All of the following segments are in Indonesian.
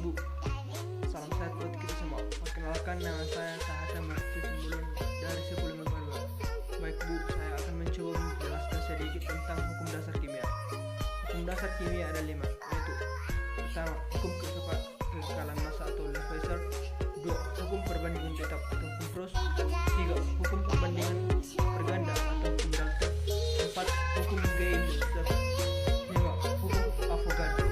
Ibu, salam sehat buat kita semua. Perkenalkan, nama saya Tahata Mufti Simbulun dari 1052. Baik Bu, saya akan mencoba menjelaskan sedikit tentang hukum dasar kimia. Hukum dasar kimia ada 5, yaitu pertama, hukum kekekalan massa atau Lavoisier. 2. Hukum perbandingan tetap atau hukum Proust. 3. Hukum perbandingan berganda atau hukum Dalton. 4. Hukum Gay-Lussac. 5. Hukum Avogadro.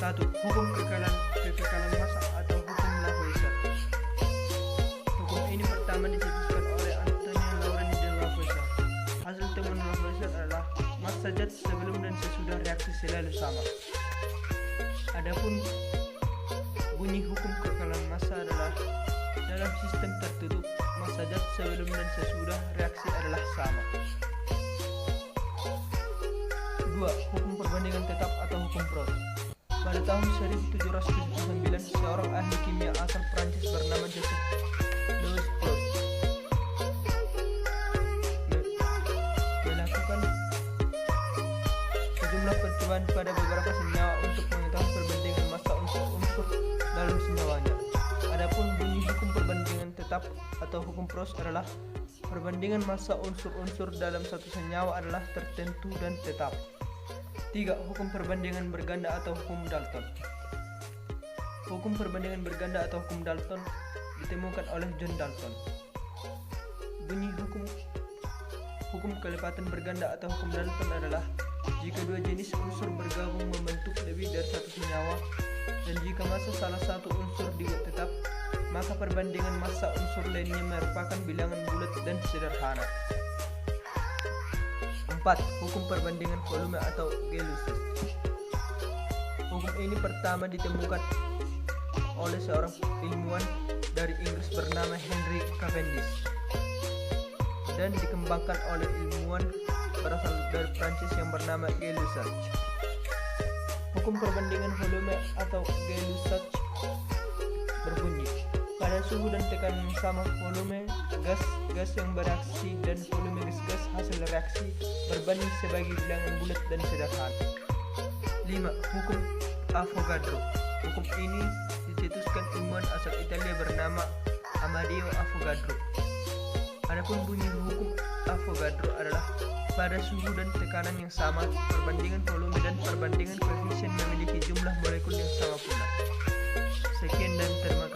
1. Hukum kekekalan massa atau hukum Lavoisier. Hukum ini pertama dicetuskan oleh Antoine Laurent de Lavoisier. Hasil temuan Lavoisier adalah massa zat sebelum dan sesudah reaksi selalu sama. Adapun bunyi hukum kekekalan massa adalah dalam sistem tertutup, massa zat sebelum dan sesudah reaksi adalah sama. 2. Hukum perbandingan tetap atau hukum Proust. Pada tahun 1779, seorang ahli kimia asal Prancis bernama Joseph Louis Proust melakukan sejumlah percobaan pada beberapa senyawa untuk mengetahui perbandingan massa unsur-unsur dalam senyawanya. Adapun bunyi hukum perbandingan tetap atau hukum Proust adalah perbandingan massa unsur-unsur dalam satu senyawa adalah tertentu dan tetap. 3. Hukum perbandingan berganda atau hukum Dalton. Hukum perbandingan berganda atau hukum Dalton ditemukan oleh John Dalton. Bunyi hukum kelepatan berganda atau hukum Dalton adalah jika dua jenis unsur bergabung membentuk lebih dari satu senyawa, dan jika massa salah satu unsur dibuat tetap, maka perbandingan massa unsur lainnya merupakan bilangan bulat dan sederhana. 4. Hukum perbandingan volume atau Gay-Lussac. Hukum ini pertama ditemukan oleh seorang ilmuwan dari Inggris bernama Henry Cavendish dan dikembangkan oleh ilmuwan berasal dari Prancis yang bernama Gay-Lussac. Hukum perbandingan volume atau Gay-Lussac berbunyi, pada suhu dan tekanan yang sama, volume gas yang bereaksi dan volume gas hasil reaksi berbanding sebagai bilangan bulat dan sederhana. 5. Hukum Avogadro. Hukum ini dicetuskan ilmuwan asal Italia bernama Amadeo Avogadro. Adapun bunyi hukum Avogadro adalah pada suhu dan tekanan yang sama, perbandingan volume dan perbandingan koefisien memiliki jumlah molekul yang sama pula. Sekian dan terima kasih.